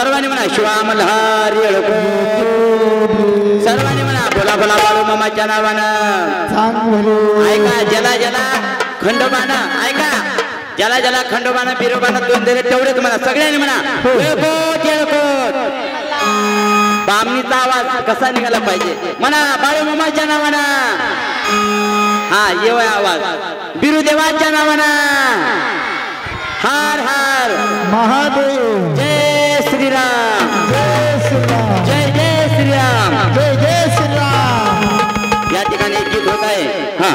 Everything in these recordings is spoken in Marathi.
सर्वांनी म्हणा शिवा मल्हारी अडको सर्वांनी म्हणा बोला बोला बाळू मामाच्या नावानं ऐका जला जला खंडोबानं ऐका जला जला खंडोबानं बिरोबानं दोन दिले तेवढेच म्हणा सगळ्यांनी म्हणा येळकोट येळकोट बामणीचा आवाज कसा निघाला पाहिजे म्हणा बाळू मामाच्या नावानं हा येवय आवाज बिरुदेवाच्या नावानं हार हार महादेव जय श्रीराम जय श्रीराम जय जय श्रीराम जय जय श्रीराम। या ठिकाणी एक गीत होत आहे हा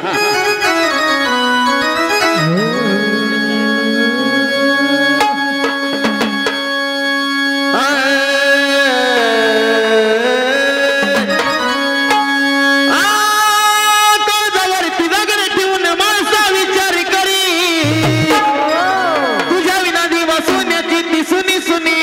सुनी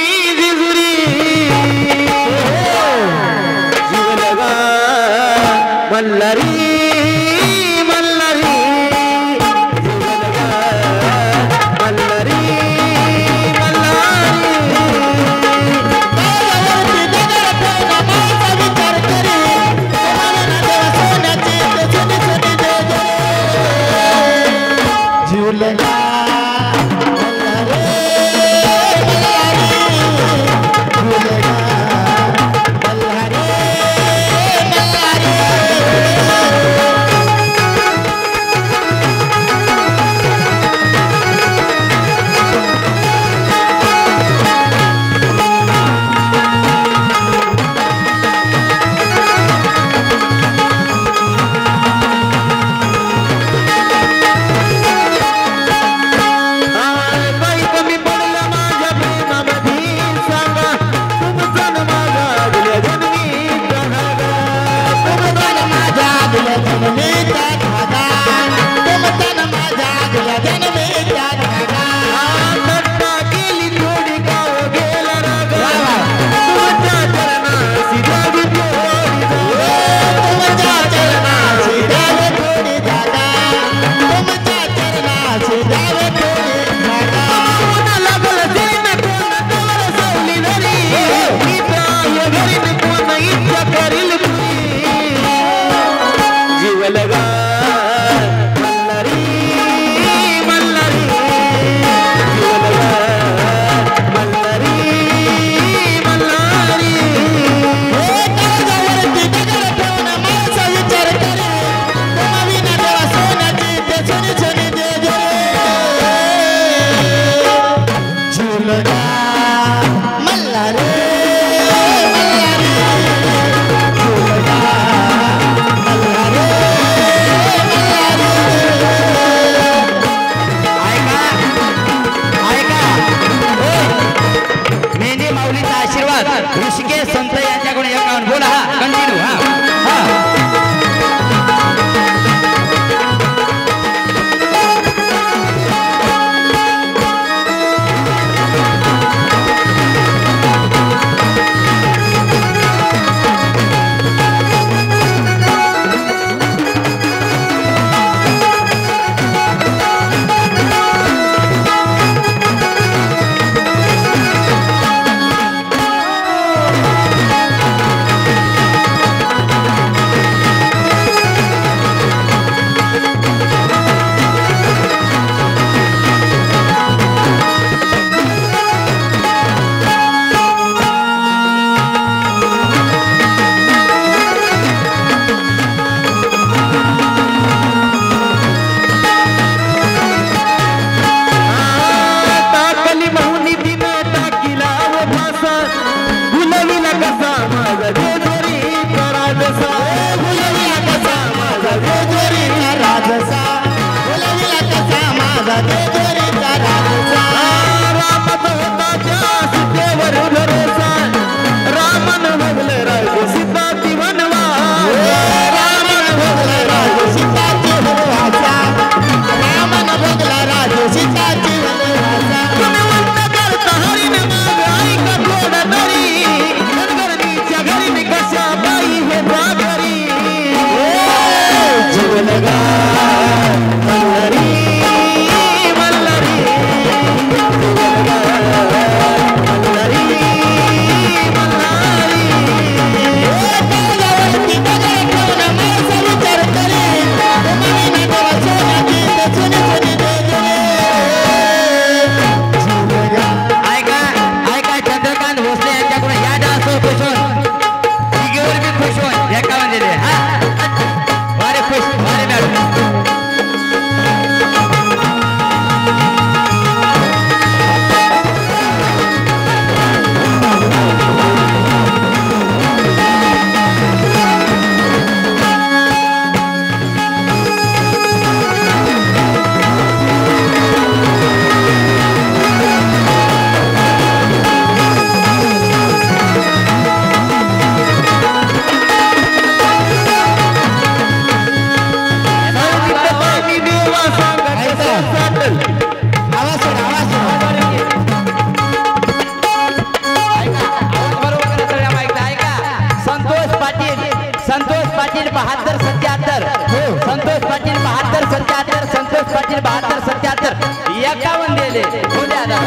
दिले हो द्या दादा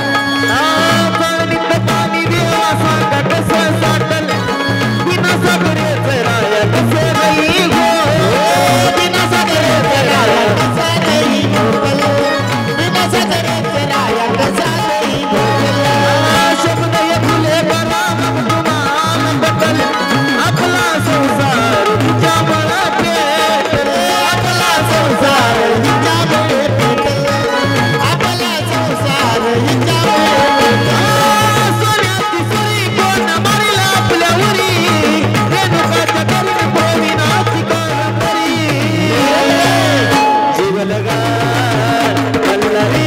पाणी देवा सांगा कसं साठल बिना सागरेचं राया कसं नाही गो बिना सागरेचं राया कसं नाही गो बिना सागरेचं राया कसं नाही गो शब्द ये फुले बना तुम्हाला बदल आपला संसार तुझ्या मनात आपला संसार तुझ्या मनात आपला संसार तुझ्या सोन्याची सुरी कोण मारिला आपल्या उरी रेणुकाच्या करून गोविनाची काळकरी जीवलगार मल्हारी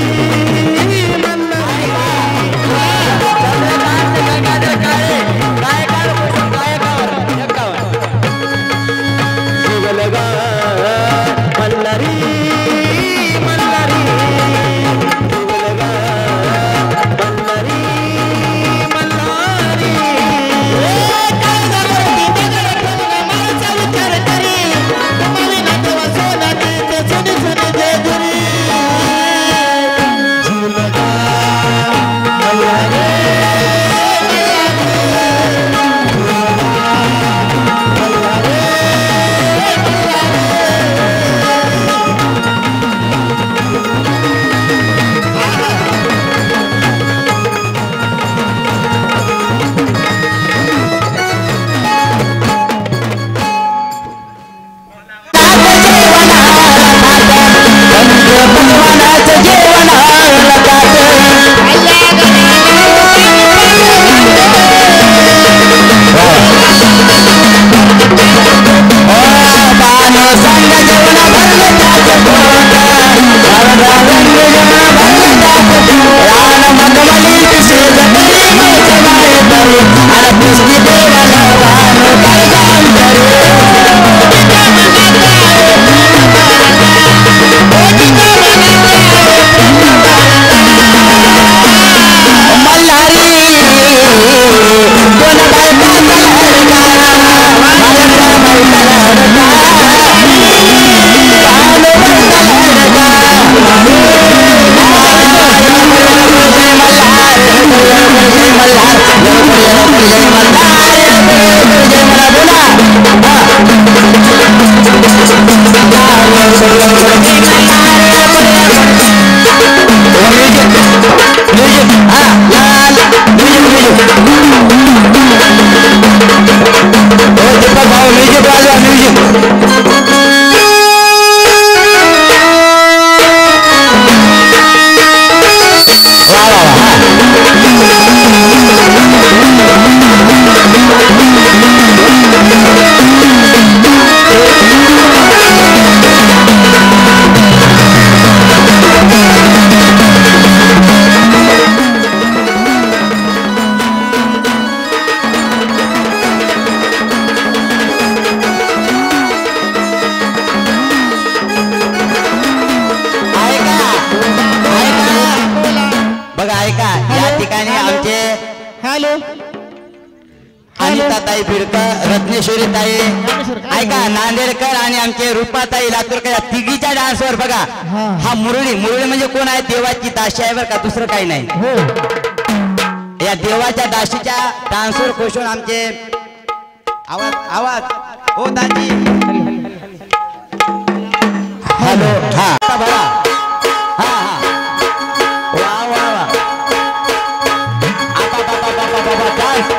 अनिताताई बिडकर, रत्नेश्वरी ताई ऐका नांदेडकर आणि आमचे रूपाताई लातूरकर या तिघीच्या डान्सवर बघा हा मुरळी म्हणजे कोण आहे देवाची दाशी आहे बरं का दुसरं काही नाही या देवाच्या दाशीच्या डान्सवर खुश होऊन आमचे आवाज हो दाजी हॅलो हा बघा हा हा वा वा वा आपा बाबा बाबा बाबा डान्स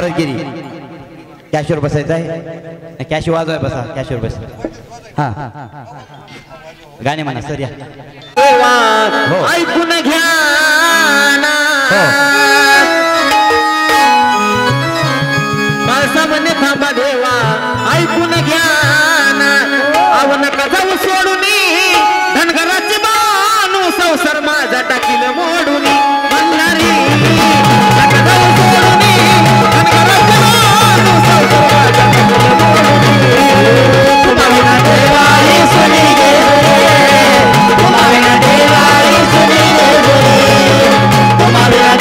महाराजगिरी कॅशवर बसायचं आहे कॅश वाजवाय बसा कॅशवर बस हा गाणे म्हणा सर या देवा ऐकून घ्या ना माणसा म्हणे थांबा देवा ऐकून घ्या ना अव नका जाऊ सोडून धनगराची बानू संसार माझा टाकील मोडून मल्हारी नका जाऊ सोडून धनगराची बानू संसार माझा टाकील मोडून तुम्हाला देवाई सुनी गे तुम्हाला देवाई सुनी गे तुम्हाला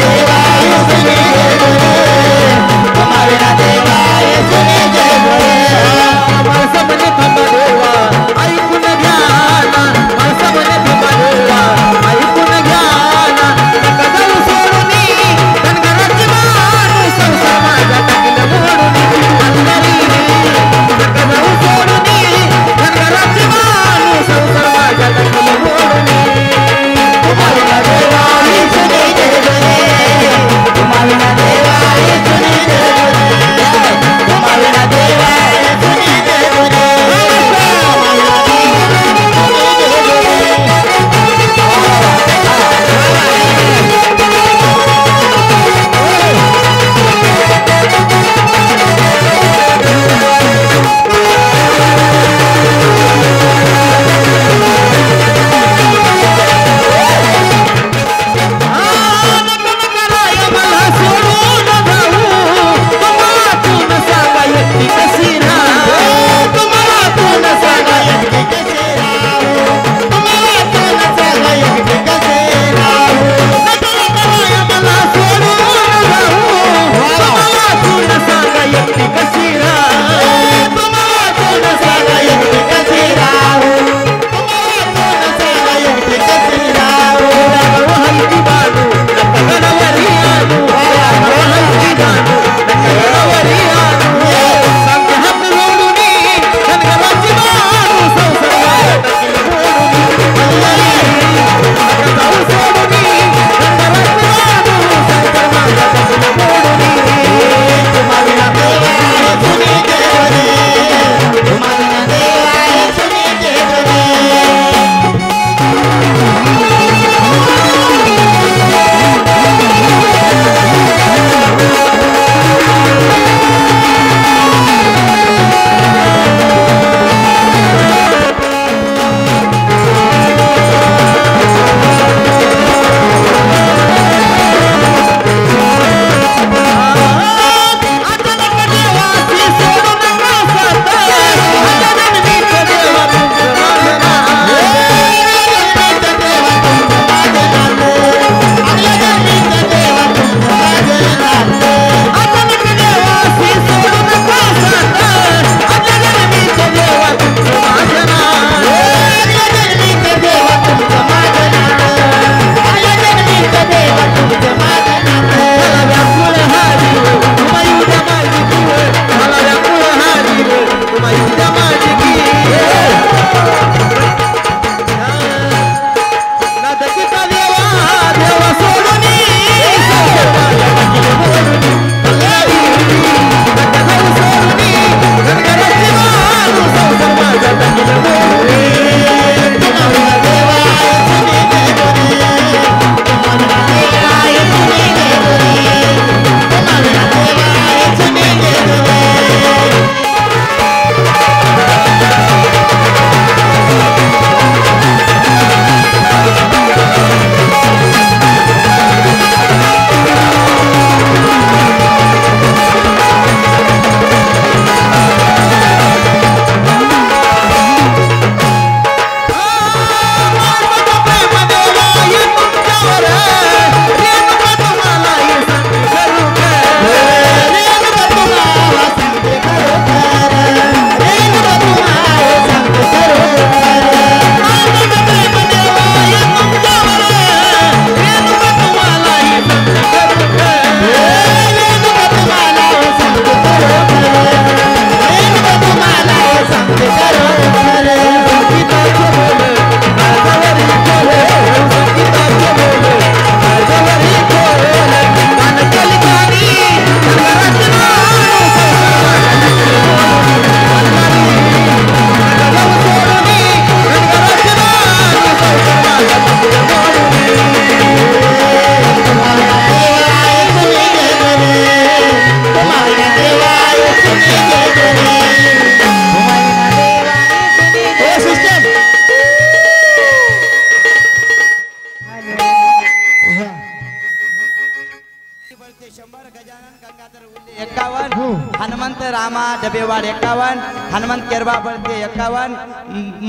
51, हो. हनुमंत रामा डबेवाड 51, हनुमंत केरबा बळते 51,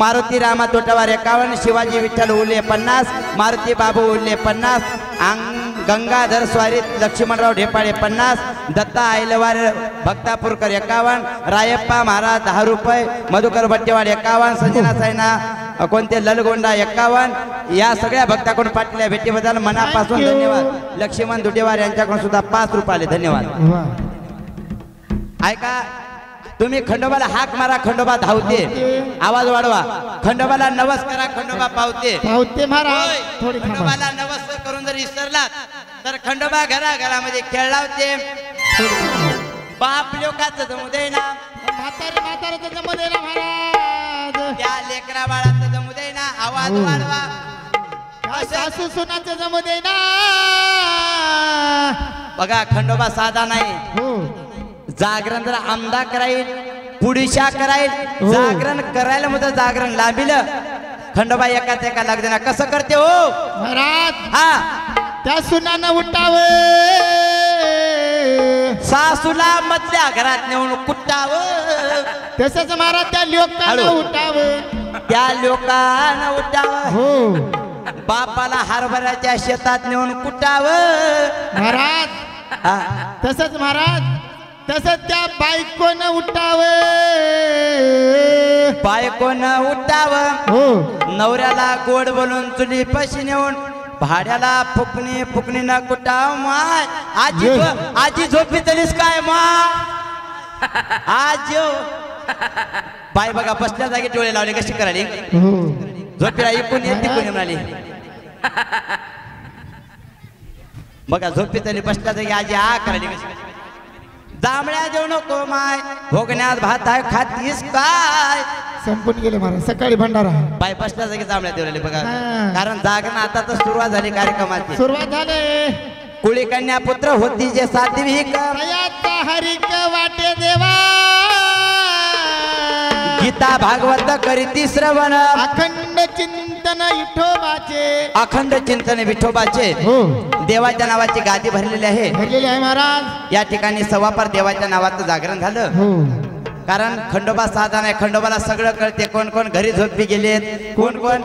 मारुती रामा तोटावार 51, शिवाजी विठ्ठल उल्ले 50, मारुती बाबू उल्ले 50, गंगाधर स्वारीत लक्ष्मणराव ढेपाळे 50, दत्ता आयलवार भक्तापूरकर 51, रायप्पा महाराज 10 रुपये, मधुकर भट्टेवाड 51, संजना सायना कोणते ललगोंडा 51. या सगळ्या भक्ताकडून पाठलेल्या भेटीबद्दल मनापासून धन्यवाद. लक्ष्मण दुटेवार यांच्याकडून सुद्धा 5 रुपये धन्यवाद. वा. ऐका तुम्ही खंडोबाला हाक मारा, खंडोबा धावते, आवाज वाढवा. खंडोबाला नवस करा, खंडोबा पावते. पावते महाराज होय. थोडी थांबा. खंडोबाला नवस करून जर विसरलात तर खंडोबा घराघरामध्ये खेळ लावते. बाप लोकांचं जमू दे ना, म्हाताऱ्याचं जमू दे ना महाराज. त्या लेकरा बाळाचं जमू दे ना, आवाज हो. वाढवा. सासू सुनाचं जमू दे ना. बघा खंडोबा साधा नाही. हो जागरण जर आमदा कराईल, पुढीशा कराईल, हो. जागरण करायला मग जागरण लांबिलं. खंडोबा एकाच एका लागते ना. कसं करते हो महाराज. हा, त्या सुनानं उठाव, सासूला मधल्या घरात नेऊन कुटावं. तसंच महाराज त्या लोकांना हळू. उठाव. त्या लोकांना उठावं. हो बापाला हरभऱ्याच्या शेतात नेऊन कुटावं. महाराज. हा. तसंच महाराज, तसंच त्या बायकोनं उठाव. बायकोनं उठावं. हो नवऱ्याला गोड बोलून चुली पशी नेऊन भाड्याला फुकणी फुकणी न कुटाव. माय आजी आजी झोपी तरीस काय मा आज बाय बघा बसल्या जागी डोळे लावले. कशी करायली हो झोपीला इकून येत तिकून म्हणाली. बघा झोपी तरी बसल्या जागी आजी आ करायली. कशी जांभळ्या देऊ नको माय, भोगण्यात भात आहे खातीस काय. संपून गेले महाराज. सकाळी भंडारा बाय बसल्या जागी जांभळ्या देऊ राहिले बघा. हा. कारण जागरण आता तर सुरुवात झाली कार्यक्रमाची. सुरुवात झाले. कुळी कन्या पुत्र होती जे साध्वी प्रयाचा हरिक वाटे देवा. गीता भागवत करीती श्रवण. अखंड चिंतन विठोबाचे. अखंड चिंतन विठोबाचे. हो देवाच्या नावाची गादी भरलेली आहे. भरलेले आहे महाराज. या ठिकाणी सवापार देवाच्या नावाचं जागरण झालं. हो कारण खंडोबा साधा नाही. खंडोबाला सगळं कळते. कोण कोण घरी झोपी गेलेत, कोण कोण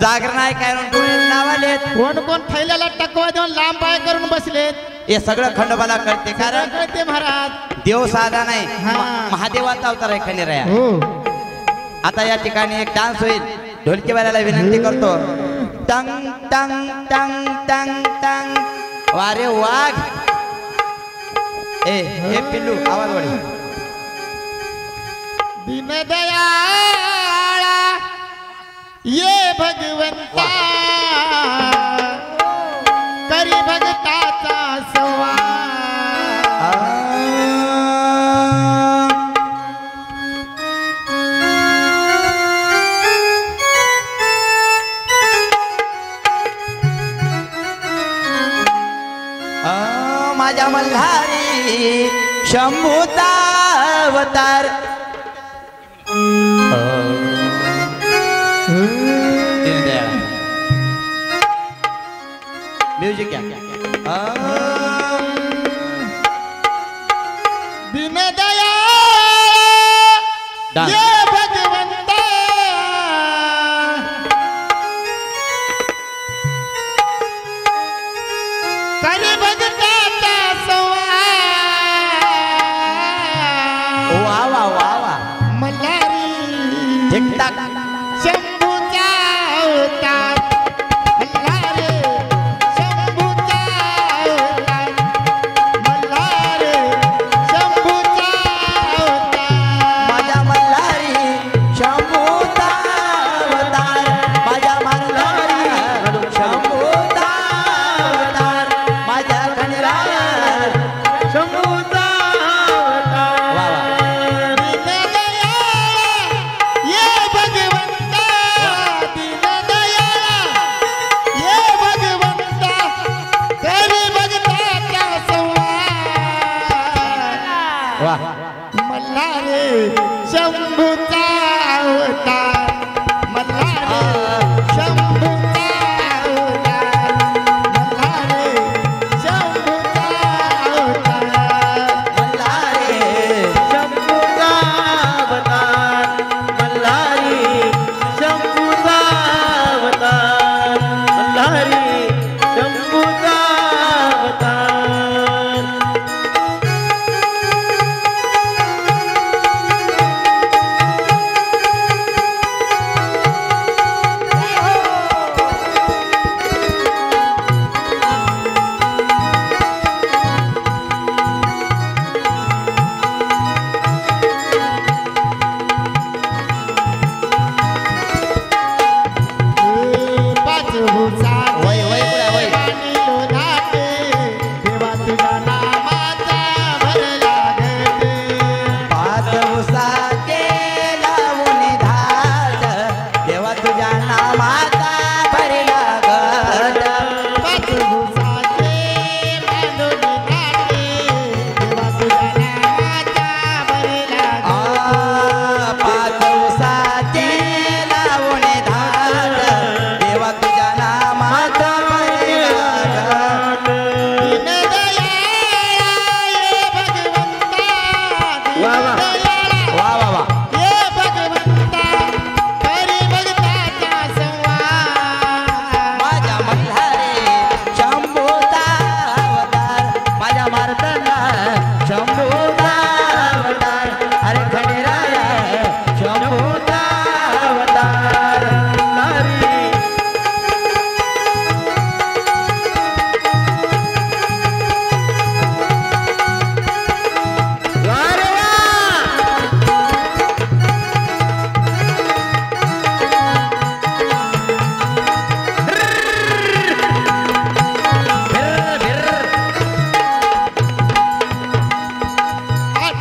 जागरण आहे काय नावालेत, कोण कोण थैल्याला टकवा देऊन लांब पाय करून बसलेत. हे सगळं खंडोबाला कळते. कारण कळते महाराज. देव साधा नाही, हा. महादेवाचा अवतार आहे खंडेराया. हो आता या ठिकाणी एक डान्स होईल. ढोलकीवाल्याला विनंती करतो. टंग टंग टंग टंग टंग. वारे वाघ ए पिल्लू आवाज वाढ. दीनदयाळा ये भगवंता, करी भगताचा संवाद. माझ्या मल्हारी शंभूचा अवतार. म्युझिक दीनदयाळा डान्स. ये भगवंता, करी भगताचा संवाद. वा वा वा वा. मल्हारी ठीकठाक. शंभूचा अवतार. मल्हारी शंभूचा अवतार. मल्हारी शंभूचा अवतार. माझ्या मल्हारी शंभूचा अवतार. माझ्या मल्हारी शंभूचा अवतार. माझ्या खंडेराया शंभूचा अवतार. वा वा. दीनदयाळा ये भगवंता. दीनदयाळा ये भगवंता, करी भगताचा संवाद. वा. मल्हारी शंभूचा अवतार. मल्हारी शंभूचा अवतार. मल्हारी शंभूचा अवतार.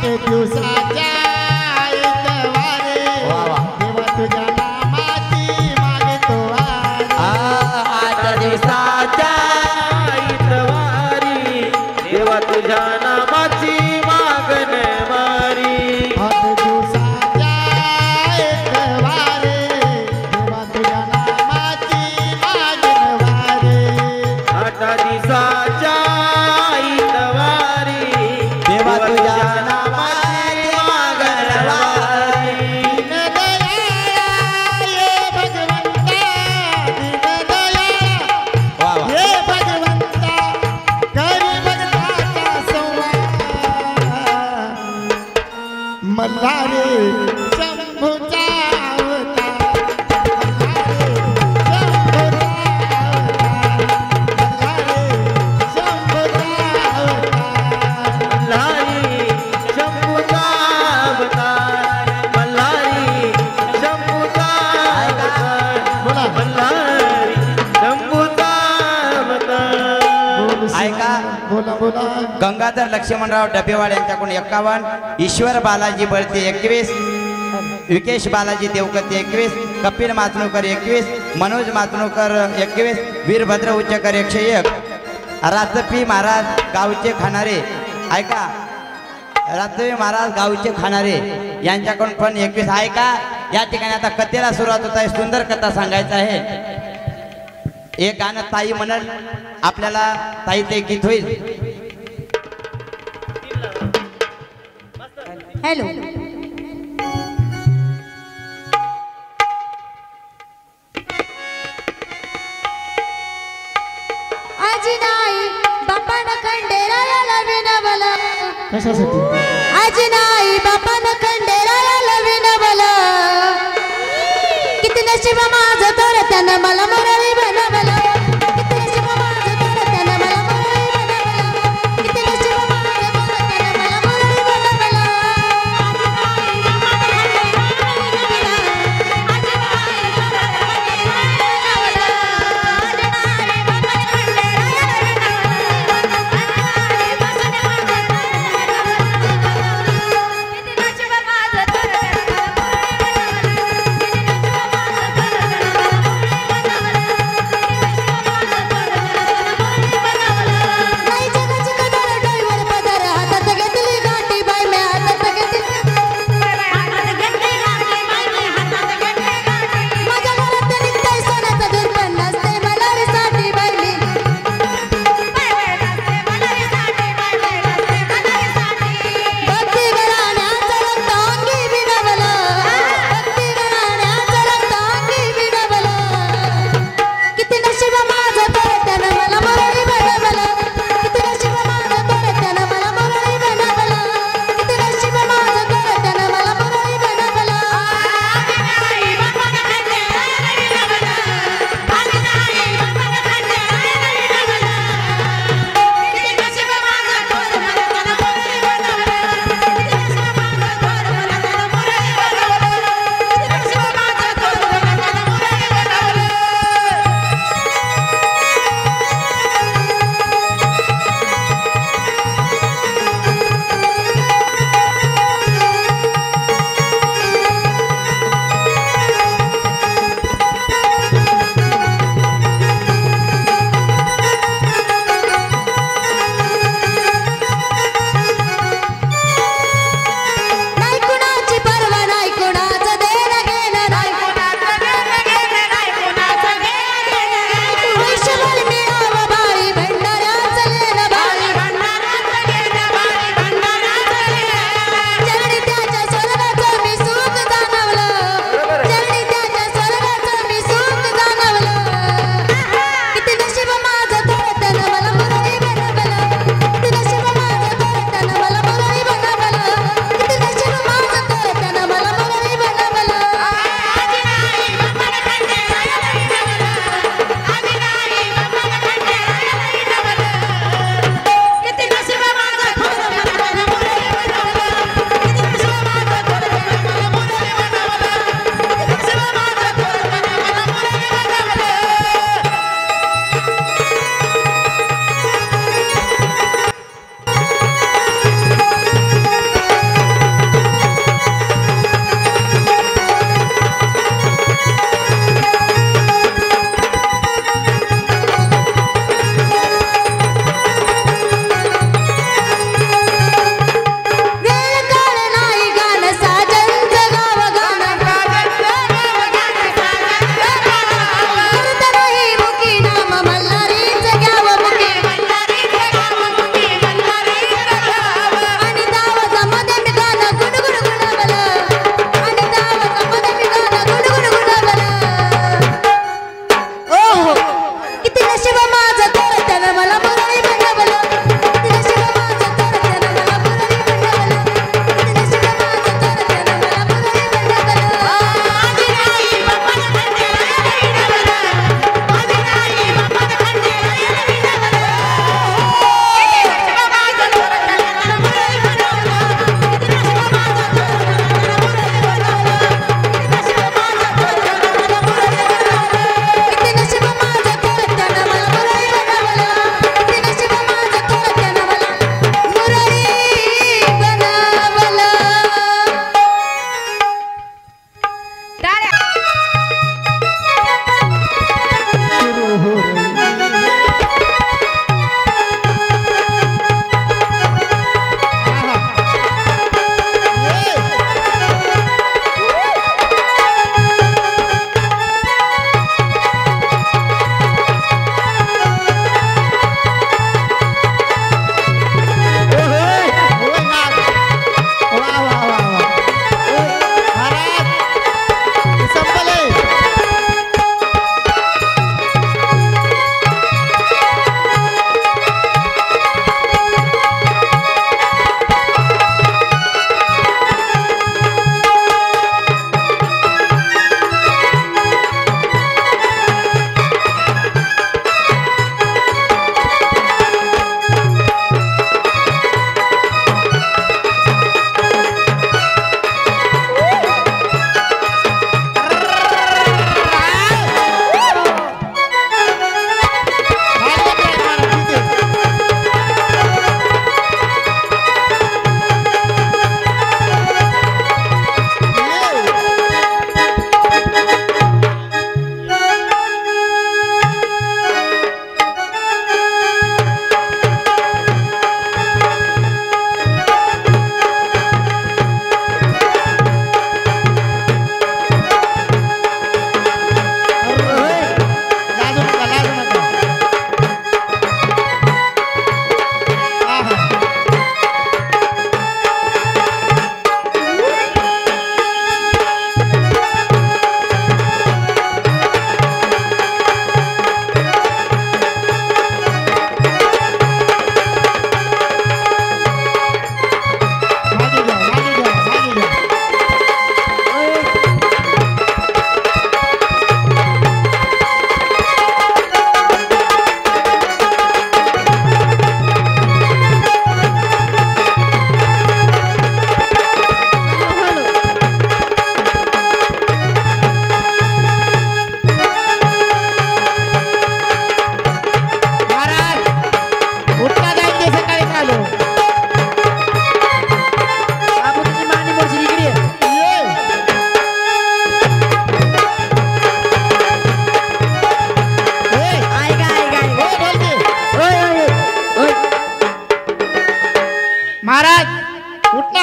आठ दिवसाच्या इतवारे देवा तुझ्या नामाची मागतो वारी. 8 दिवसाच्या इतवारी देवा तुझ्या नामाची मागण वारी. 8 दिवसाच्या इतवारे देवा तुझ्या नामाची मागण वारी. 8 दिवसाच्या इतवारी देवा तुझ्या नामाची मागण वारी. दीनदयाळा ये भगवंता, दीनदयाळा वा वा. हे भगवंता करी भगताचा संवाद. मल्हारे शंभूचा अवतार, मल्हारे शंभूचा अवतार. मल्हारी शंभूचा अवतार. बोला. मल्हारी शंभूचा अवतार. ऐका. बोला बोला. गंगाधर लक्ष्मणराव डबेवाड यांच्याकडून 51, ईश्वर बालाजी बळते 21, विकेश बालाजी देवकते 21, कपिल माचनूकर 21, मनोज माचनूकर 21, वीरभद्र उच्चकर 101, राजपी महाराज गावचे खाणारे. ऐका, राजपी महाराज गावचे खाणारे यांच्याकडून पण 21. ऐका, या ठिकाणी आता कथेला सुरुवात होत आहे. सुंदर कथा सांगायचं आहे. एक गाणं ताई म्हणल, आपल्याला ताई ते गीत होईल. हॅलो. आजी नाही बापानं खंडेरायाला विनवलं. कशासाठी? आजी नाही बापानं खंडेरायाला विनवलं. किती नशीब माझं तर त्यानं मला मुरळी बनवलं. किती नशीब माझं तर त्यानं मला मुरळी बनवलं. किती नशीब माझं तर त्यानं मला मुरळी बनवलं.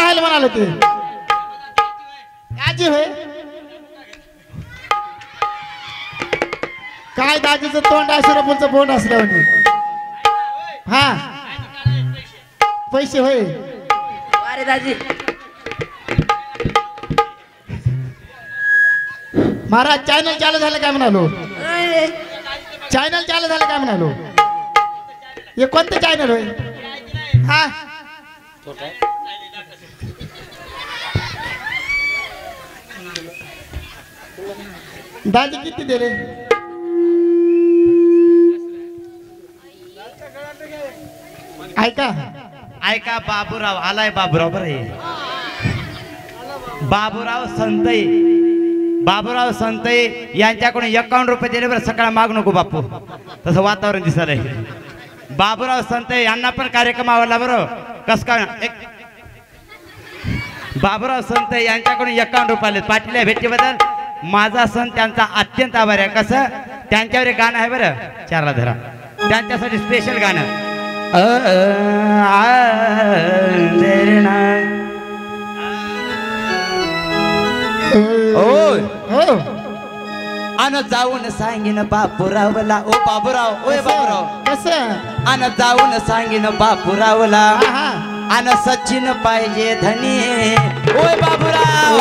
राहायला म्हणाले ते आजी होय काय दाजीचं तोंड सूर्यफूलचं बोंड असल्यावर हा पैसे होय अरे दाजी महाराज चॅनल चालू झालं काय म्हणालो चॅनल चालू झालं काय म्हणालो हे कोणतं चॅनल होय हा दाजी किती दिले ऐका ऐका बाबूराव आलाय बाबूराव बरं बाबूराव संतई यांच्याकडून 51 रुपये दिले बरं सकाळ मागू नको बापू तसं वातावरण दिसलंय बाबूराव संतई यांना पण कार्यक्रम आवडला बरं कस काय बाबूराव संतई यांच्याकडून 51 रुपये पाटील या भेटीबद्दल माझा सण त्यांचा अत्यंत आभार आहे कसं त्यांच्यावर एक गाणं आहे बरं चारला धरा त्यांच्यासाठी स्पेशल गाणं अन जाऊन सांगीन बापूरावला ओ बाबूराव ओय बाबूराव कसं अन जाऊन सांगीन बापूरावला हा अन सचिन पाहिजे धनी ओय बाबूराव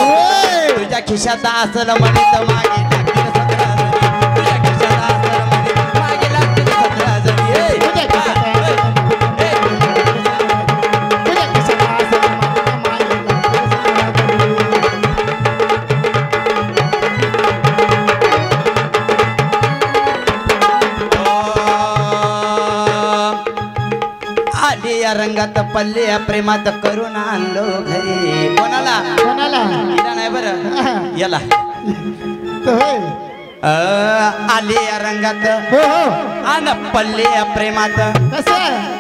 तुझ्या खिशात असल म्हणे तर मागे लागतील 17 जणी तुझ्या खिशात असल म्हणे मागे लागतील 17 जणी या रंगात पल्ले या प्रेमात करून आणलो घरी कोणाला कोणाला हिला नाही बरं याला होय आले या रंगात हो हो आन पल्ले या प्रेमात कसं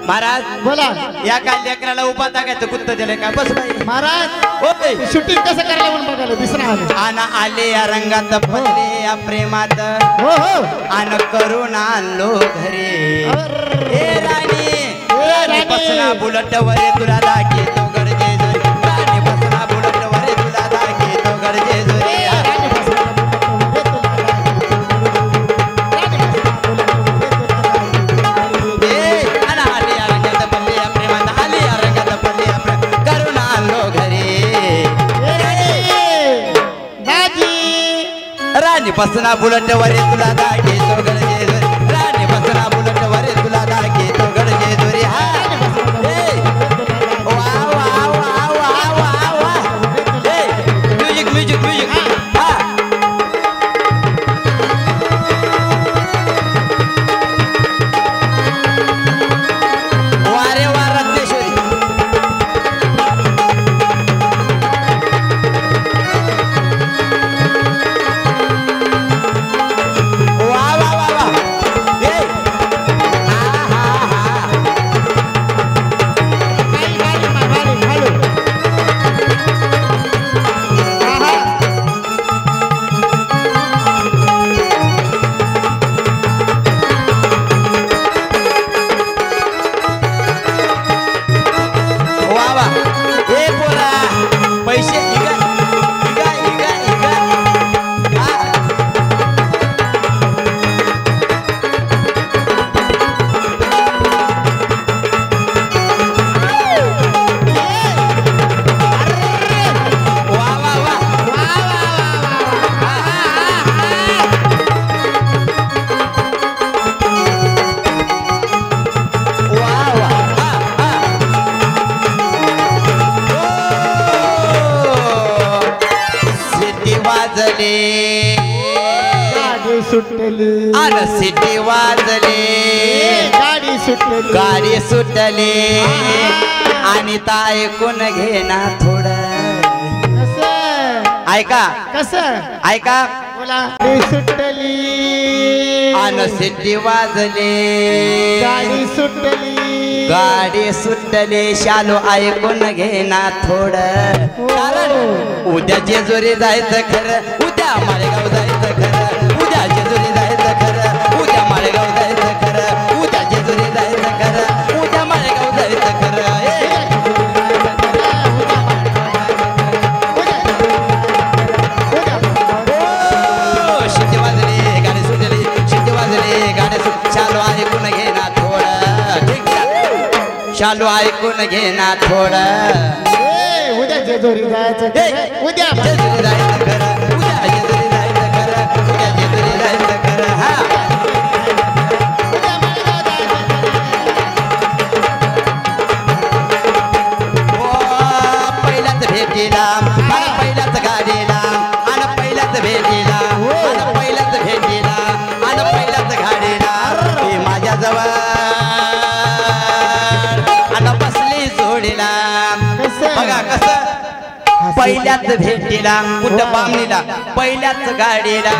महाराज बोला या काय लेकराला उभा टाकायचं कुत्त दिले काय बस बाई महाराज ओय शूटिंग कसं करायला म्हणून बघायला दिसणार आलं आन आले या रंगात पल्ले या प्रेमात हो हो आन करून आणलो घरी ए राणी राणी. बसना बुलट वरे तुला दाखी तो गरजे राणी बसना बुलट वरे तुला दाखी तो गरजे करून आणलो घरी राणी बसना बुलट वरे तुला दाखी तो गरजे राणी बसना बुलट वरे तुला दाखी तो गरजे जोरी हा म्युझिक हा वारे वा रत्नेश्वरी वा वा वा वा हा हा हा वा वा ए पोरा पैसे इगा इगा इगा इगा हा वा वा वा वा वा हा हा सिटी वाजले गाडी सुटली आन सिटी वाजले गाडी सुटली गाडी सुटले आणि ता ऐकून घे ना थोडं कसं ऐका कसं ऐका बोला गाडी सुटली आन सिटी वाजले गाडी सुटली गाडी सुटले शालो ऐकून घे ना थोडं कारण उद्या जेजुरी जायचं खरं उद्या माळेगाव जायचं खरं उद्या जेजुरी जायचं खरं उद्या माळेगाव जायचं खरं उद्या जेजुरी जायचं खरं उद्या माळेगाव जायचं खरं चालू ऐकून घे ना थोडं उद्या जेजुरी जायचं खरं. उद्या जेजुरी जायचं खरं उद्या जेजुरी जायचं खरं उद्या जेजुरी जायचं खरं हा उद्या माळेगाव जायचं. पहिल्याच भेटीला आणि पहिल्याच गाडीला आणि पहिल्याच भेटीला आणि पहिल्याच भेटीला आणि पहिल्याच गाडीला ती माझ्या जवळ आणि बसली जोडीला कसं? बघा कसं पहिल्याच भेटीला कुठं बामणीला पहिल्याच गाडीला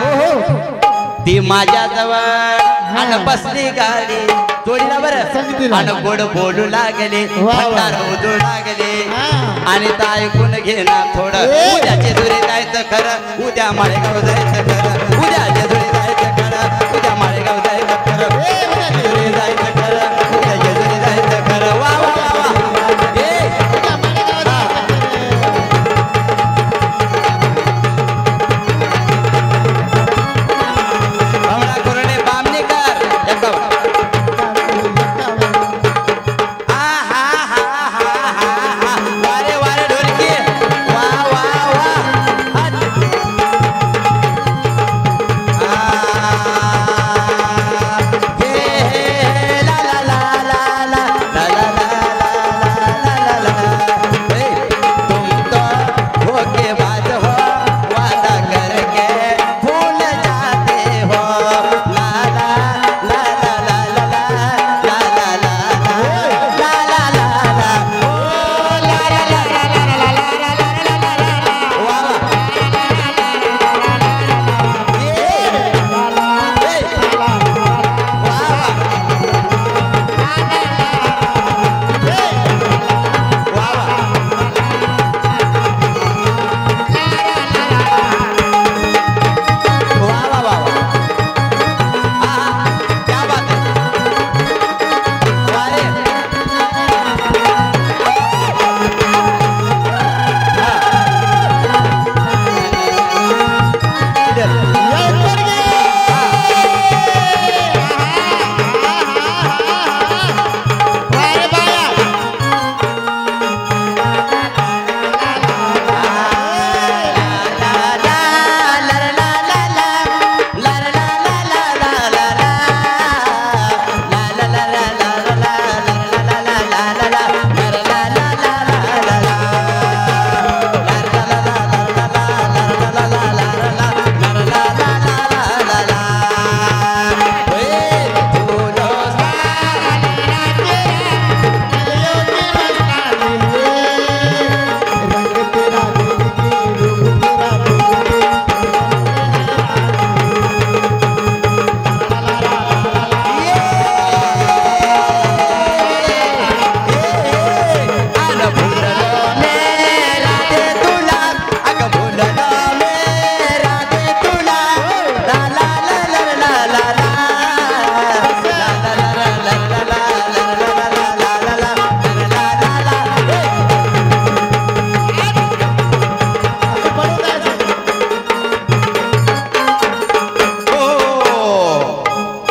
ती माझ्या जवळ आणि बसली गाडी जोडीला बरं संगतीला. आणि गोड बोलू लागले वा. भंडार उधळू लागले हा. आणि तर ऐकून घे ना थोडं ए. उद्या जेजुरी जायचं खरं उद्या माळेगाव जायचं खरं उद्या जेजुरी जायचं खरं उद्या माळेगाव जायचं खरं ए, उद्या जेजुरी जायचं खरं उद्या जेजुरी जायचं खरं वा वा वा वा ए. उद्या माळेगाव जायचं भावना कोरडे बामणेकर एकदम आ हा हा हा हा हा वारे वारे ढोलकी वा वा वा हट. हे हे ला ला ला ला ला ला ला ला ला ला हे तुम तो धोखेबाज हो वादा करके भूल जाते हो ला ला ला ला ला ला ला ला ला ला ला ला ला ओ ला ला ला ला ला ला ला ला ला ला वा वा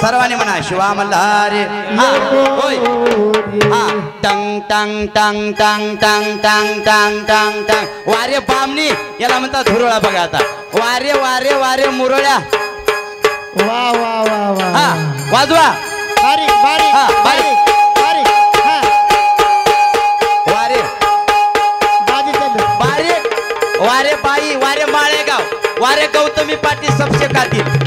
सर्वांनी म्हणा शिवा मल्हार हा होय हा टंग टंग टंग टंग टंग टंग टंग टंग टंग वारे बामणी याला म्हणतात धुरळा बघा आता वारे वारे वारे मुरळ्या वा वा वा वा हा वाजवा बारीक बारीक हा, बारीक. बारीक बारीक हा वारे बाजी चालू बारीक वारे बाई वारे माळेगाव वारे गौतमी पाटील सबसे कातील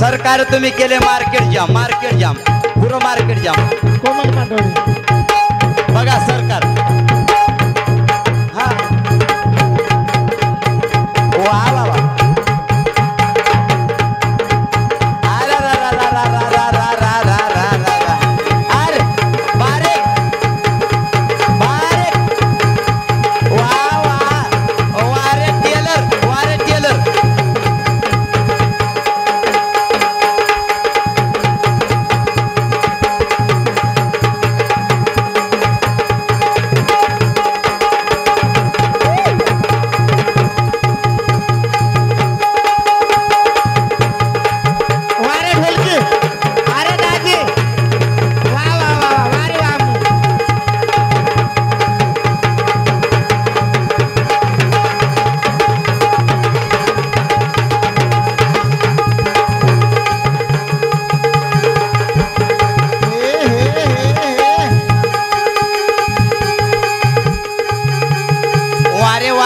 सरकार तुम्ही केले मार्केट जाम पुरं मार्केट जाम कोमल पाटोळे बघा सरकार हा वा वा वा अरे रा रा रा रा रा रा रा रा रा रा रा अरे बारीक बारीक वा वा वारे टेलर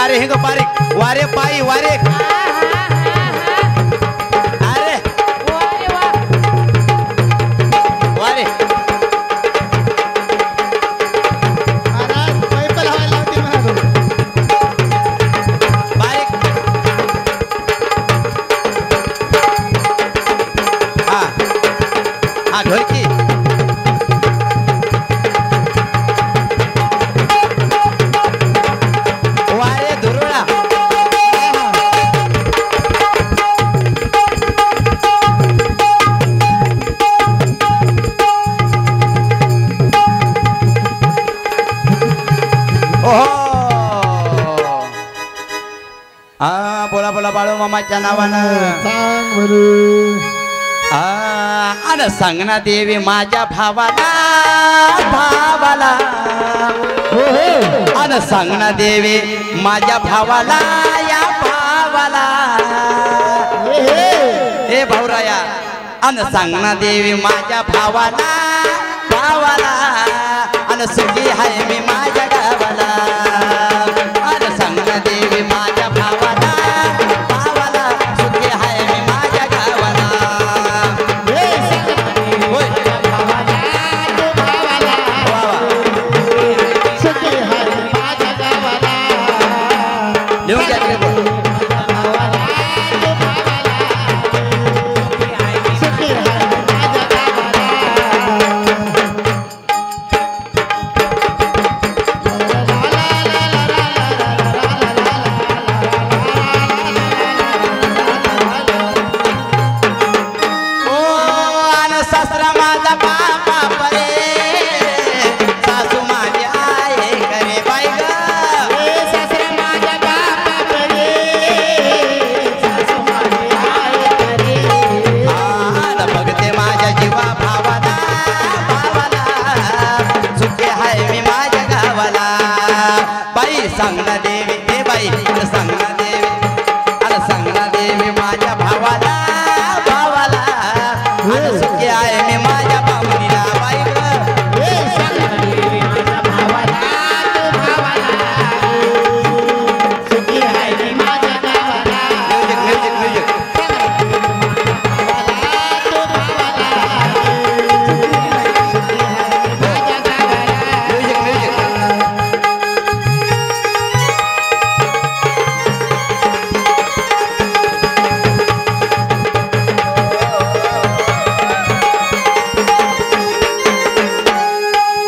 वारे हिंग बारीक वारे पायी वारे अरे वारे महाराज पैप लावायला लावते म्हणालो. बारीक हा हा ढोलकी वारे धुरुळा हा बोला बोला बाळू मामाच्या नावानं सांग बरं. अन सांगना देवी माझ्या भावाला भावाला हो हो अन सांगना देवी माझ्या भावाला या भावाला हे हे हे भाऊराया अन सांगना देवी माझ्या भावाला भावाला अन सुखी हाय मी माझ्या गावाला अन सांगना देवी माझ्या भावाला भावाला सुखी हाय मी माझ्या गावाला हे सांग होय भावाला तो भावाला वा वा सुखी हाय माझ्या गावाला. लिहून घ्या तिकडे. भावाला तो भावाला सुखी हाय माझ्या गावाला. ओ अन सासरा माझा बापा परे सासू माझी आहे करे बाई ग हे सासरा माझ्या बापाकडे, सासू माझी आईकडे. आन बघते माझ्या जीवा भावाला भावाला सुखे हाय मी माझ्या गावाला बाई सांगना देवी हे बाई अन सांगना देवी अन सांगना देवी माझ्या भावाला भावाला अन सुखे आहे मी माझ्या बामुनीला बाई ग हे सांगणारी माझ्या भावाला, तो भावाला. सुखी आहे मी माझ्या गावाला. म्युझिक म्युझिक म्युझिक भावाला, तो भावाला. सुखी आहे मी माझ्या गावाला. म्युझिक म्युझिक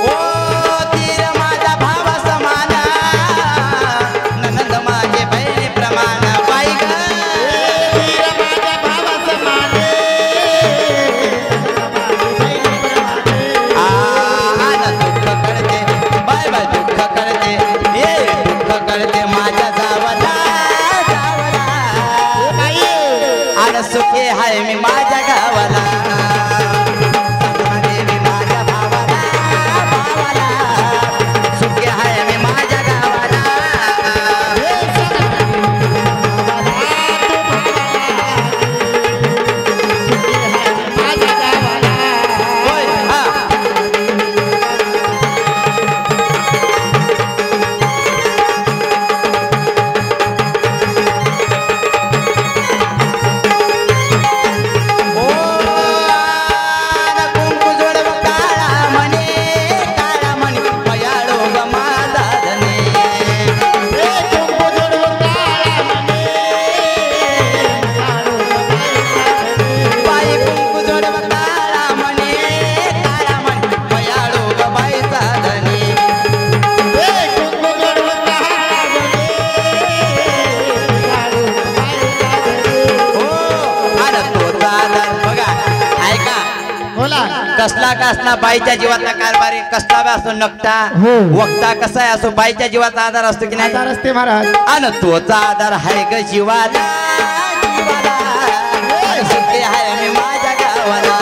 ओ तीर माझा भाव समाना ननंद माझे बहिणी प्रमाण बाई ग वीर माझ्या भावासमाने, आन दुःख कळते बाय बाय दुःख कळते ये दुःख कळते माझ्या जावला जावला बाई. आन सुखे हाय मी माझ्या गावाला सांगना देवी माझ्या भावाला भावाला सुखे हाय मी माझ्या गावाला हे सांगणारी भावाला, तो भावाला. सुखी आहे मी माझ्या गावाला. होय हा ओ आन कुंकू जोडव काळा म्हणे मयाळो ग माझा धने हे कुंकू जोडून काळा म्हणे, काळू बाई. बाई कुंकू जोडव काळा म्हणे मयाळो ग बाईचा धने हे कुंकू जोडून काळा म्हणे, काळू बाईचा धनी. हो अरे तो दादा बघा ऐका बोला. कसला का असला बाईच्या जीवातला कारभार आहे कसला बी असो नकटा हो. वक्ता कसा आहे असो बाईच्या जीवाचा आधार असतो की नाही आता रस्ते महाराज. अन तोचा आधार आहे ग जीवाला जीवाला अन सुखी आहे मी माझ्या गावाला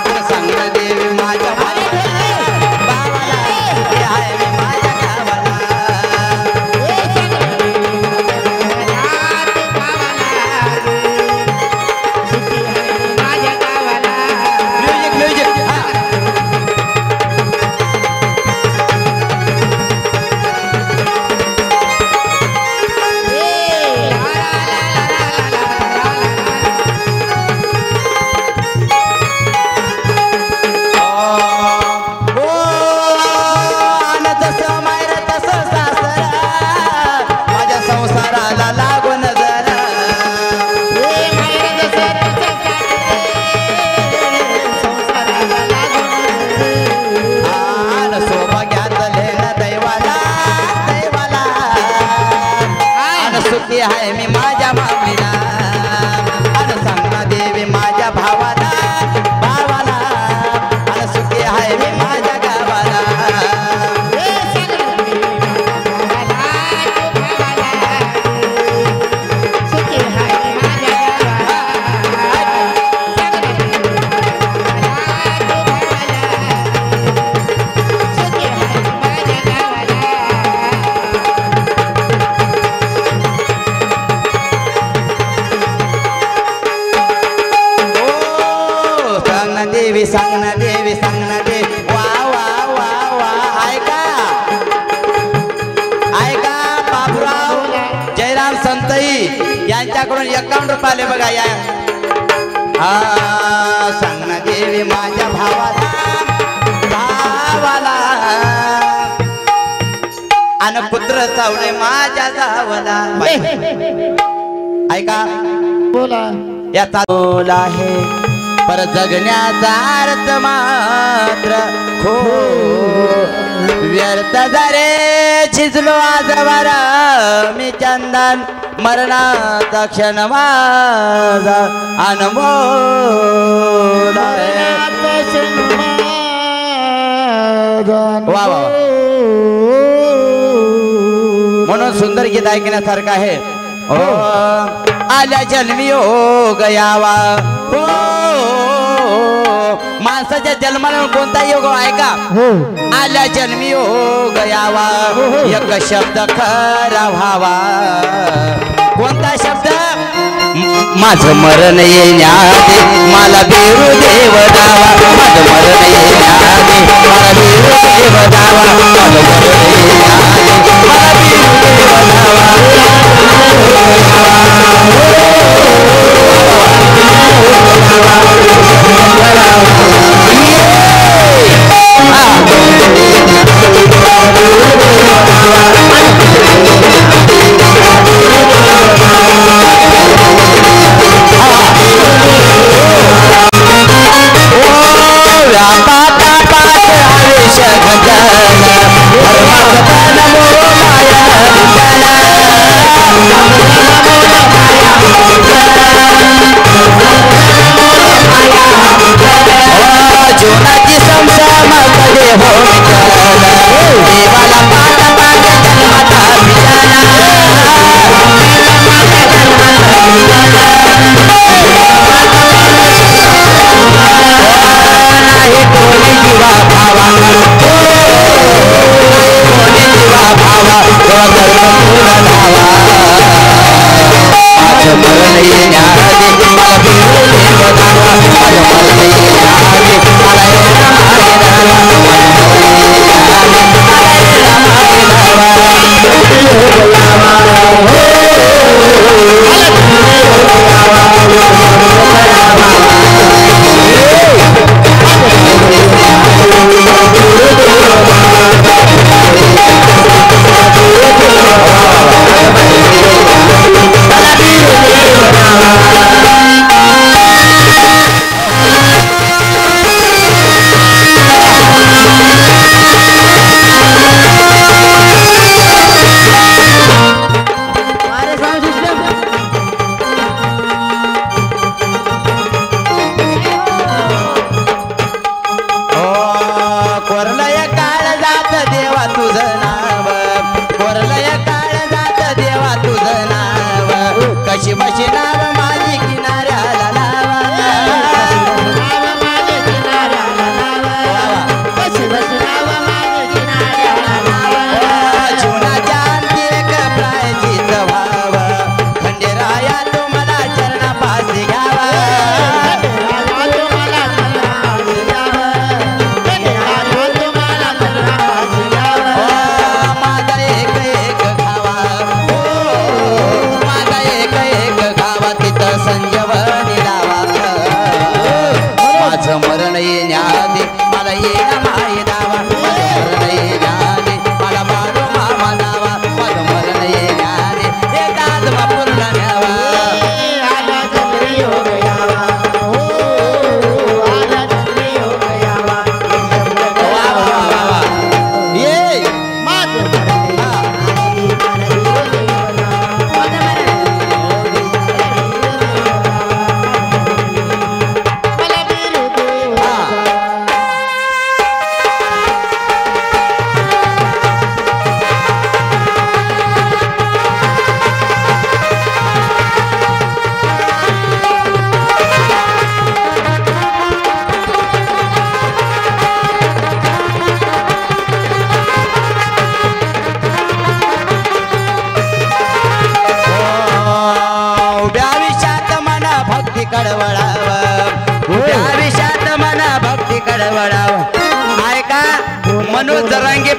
अन सांगना देवी माझ्या भावाला सुखी आहे मी माझ्या गावाला हे सांगणारी भावाला, तो भावाला. सुखी आहे मी माझ्या गावाला. म्युझिक म्युझिक हा आहे मी माझ्या माऊलीला आणि सांग ना देवी माझ्या भावाला भावाला आणि सुखी आहे मी माझ्या गावाला सांग ना देवी सांग ना देवी वा वा वा वा ऐका बाबूराव जयराम संतई यांच्याकडून 51 रुपये बघा या सांग ना देवी माझ्या भावाला भावाला आणि पुत्र चावले माझ्या जावला ऐका बोला याचा बोला आहे पर जगण्याचा अर्थ मात्र खो व्यर्थ जरे छिजलो आजवर मी चंदन मरणाचा क्षण माझा अनमोल आहे. वा वा म्हणून सुंदर गीत ऐकण्यासारखं आहे. ओ आल्या जन्मी हो गयावा हो माणसाच्या जन्माला कोणता योग ऐका आल्या जन्मी हो गयावा एक शब्द खरा व्हावा कोणता शब्द माझं मरण येण्याआधी मला बिरू देव दावा माझं मरण येण्याआधी मला बिरू देव दावा माझं मरण येण्याआधी मला बिरू देव दावा व्यापाता पाच आयुष्य घडलं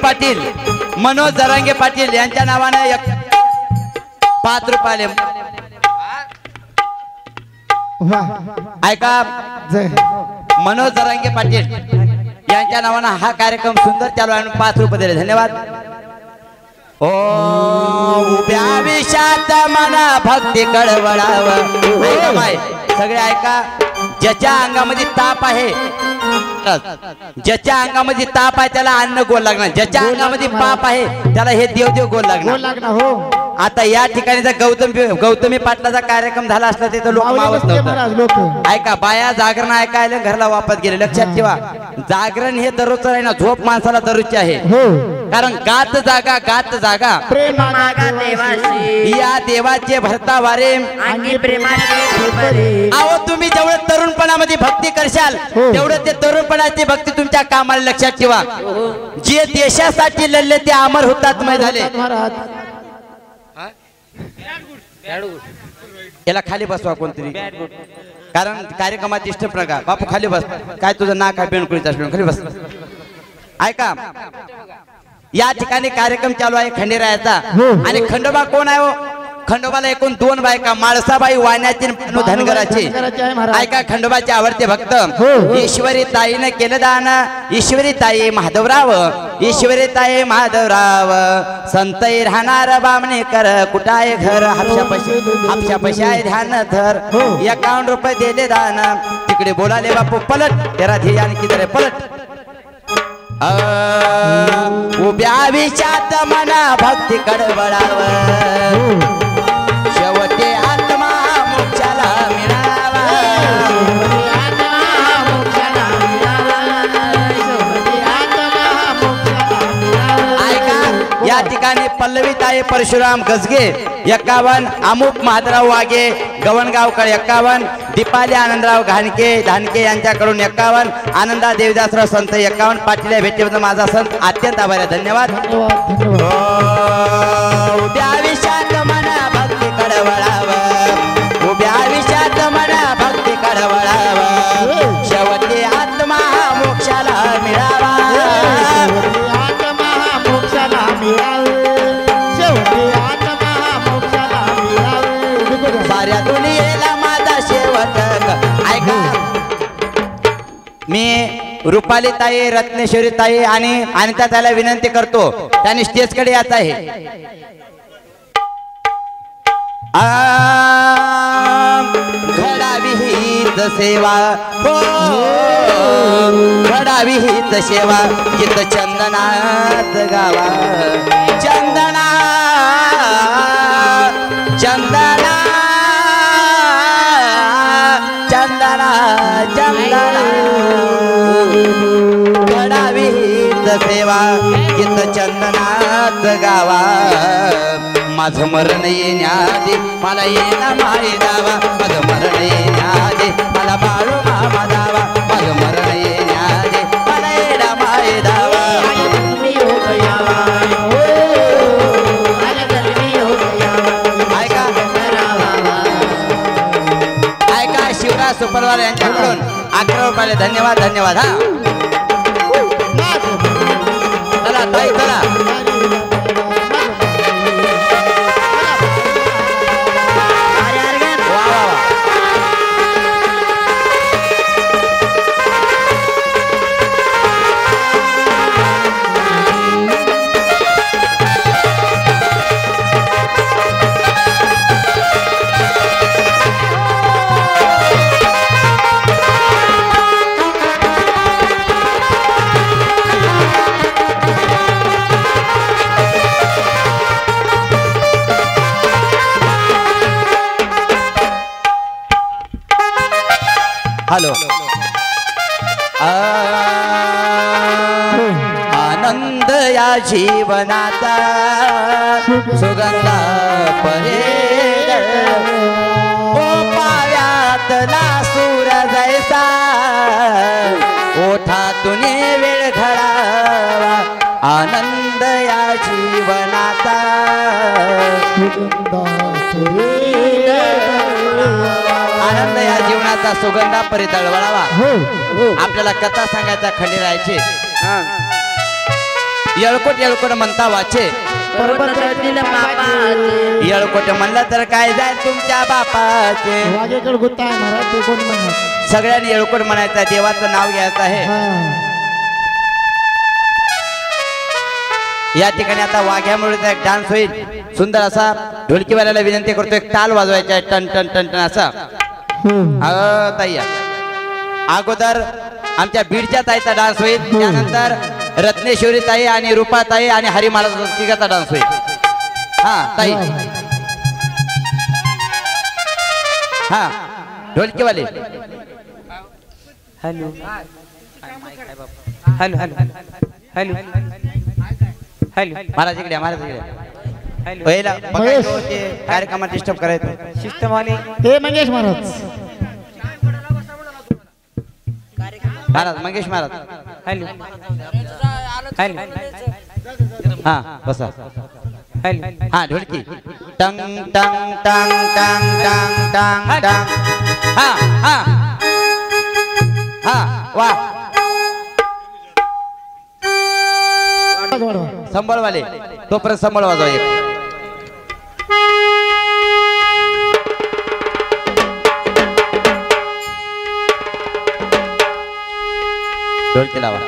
पाटील मनोज जरांगे पाटील यांच्या नावाने 5 रुपये ऐका जय मनोज जरांगे पाटील यांच्या नावाने हा कार्यक्रम सुंदर चालू आहे 5 रुपये दिले धन्यवाद ओ उभ्या विषात मना भक्ती कळवळाव ऐका माय सगळे ऐका ज्याच्या अंगामध्ये ताप आहे ज्याच्या अंगामध्ये ताप आहे त्याला अन्न गोल लागणार ज्याच्या अंगामध्ये पाप आहे त्याला हे देव गोल लागणार हो आता या ठिकाणी जर गौतमी पाटलाचा कार्यक्रम झाला असला तर लोक मावत नव्हतं ऐका बाया जागरण ऐकायला घरला वापस गेले लक्षात ठेवा जागरण हे दररोजचं आहे ना झोप माणसाला दररोजची आहे कारण गात जागा या देवाचे भरता वारे अहो तुम्ही जेवढं तरुणपणामध्ये भक्ती करशाल तेवढं ते तरुणपणाची भक्ती तुमच्या कामाला लक्षात ठेवा जे देशासाठी लढले ते अमर हुतात्मा झाले याला खाली बसवा कोणतरी कारण कार्यक्रमात डिस्टर्ब नका बापू खाली बस काय तुझं नाक आहे बेणकुळीचा खाली बस ऐका या ठिकाणी कार्यक्रम चालू आहे खंडेरायाचा आणि खंडोबा कोण आहे हो खंडोबाला एकूण 2 बायका माळसाबाई वाण्याची धनगराची ऐका खंडोबाचे आवडते भक्त ईश्वरी ताईने केलं दान ईश्वरी ताई माधवराव ईश्वरी ताई माधवराव संतई राहणार बामणे कर कुठाय घर हापशापशी आहे ध्यान धर 51 रुपये दिले दान तिकडे बोलाले बापू पलट तेरा धी आणखी तरी पलट उभ्या विषात मना भक्ती कडवळाव शेवटे आत्मा मोक्षाला मिळावा ऐका या ठिकाणी पल्लवीत आहे परशुराम गजगे 51 अमुक महादराव वागे गवणगावकर 51 दीपाली आनंदराव धानके यांच्याकडून 51 आनंदा देवदासराव संत 51 पाटील भेटीबद्दल माझा संत अत्यंत आभारी आहे धन्यवाद उभ्या विषात मना भक्ती कडवळाव उभ्या विषात मना भक्ती कडवळाव शेवटी आत्मा मोक्षाला मिळावा साऱ्या दुनियेला माझा शेवट ऐका मी रुपाली ताई रत्नेश्वरी ताई आणि अनिता ताईला विनंती करतो त्यांनी स्टेजकडे यायचं आहे घडावी हीच सेवा हो घडावी हीच सेवा जित चंदनात गावा चंदना चंदना चंदना चंदना घडावी हीच सेवा जित चंदनात गावा माझं मरण येण्याआधी मला येणा माई दावा माझं मरण येण्याआधी मला बाळू मामा दावा माझं मरण येण्याआधी मला येणा माई दावा ऐका शिवराज सुपरवार यांच्याकडून 11 रुपयाले धन्यवाद धन्यवाद हा चला ताई चला हॅलो आनंद या जीवनाचा सुगंधा परेल ओ पाव्यातला सूर जैसा ओठातून वेळ घडावा आनंद या जीवनाचा आनंद या जीवनाचा सुगंधा परितळवळावा आपल्याला कथा सांगायचा खंडेरायाची येळकोट येळकोट म्हणता वाचे पर्वतातील मापाचे येळकोट म्हणलं तर काय जाईल तुमच्या बापाचे वाघेकडे गुत्ता आहे महाराज ते कोण म्हणणार सगळ्यांनी येळकोट म्हणायचं आहे, देवाचं नाव घ्यायचं आहे. हा. या ठिकाणी आता वाघ्यामुळे एक डान्स होईल सुंदर असा. ढोलकीवाल्याला विनंती करतो एक ताल वाजवायचा आहे टन टन टन टन असा. ताई अगोदर आमच्या बीडच्या ताईचा डान्स होईल, त्यानंतर रत्नेश्वरी ताई आणि रूपा ताई आणि हरिमाला तिघाचा डान्स होईल. हा ताई हा ढोलकीवाले hello hello hello hello hello महाराज इकडे महाराज इकडे हॅलो पहिला बघायचं होते कार्यक्रमात डिस्टर्ब करायचं. सिस्टम आले हे मंगेश महाराज महाराज मंगेश महाराज हॅलो हॅलो हा बसा. हॅलो हा ढोलकी टंग टंग टंग टंग टंग टंग टंग. हा हा हा वा वाढवा. संबळवाले तोपर्यंत संबळ वाजवा एक. ढोलकी लावा.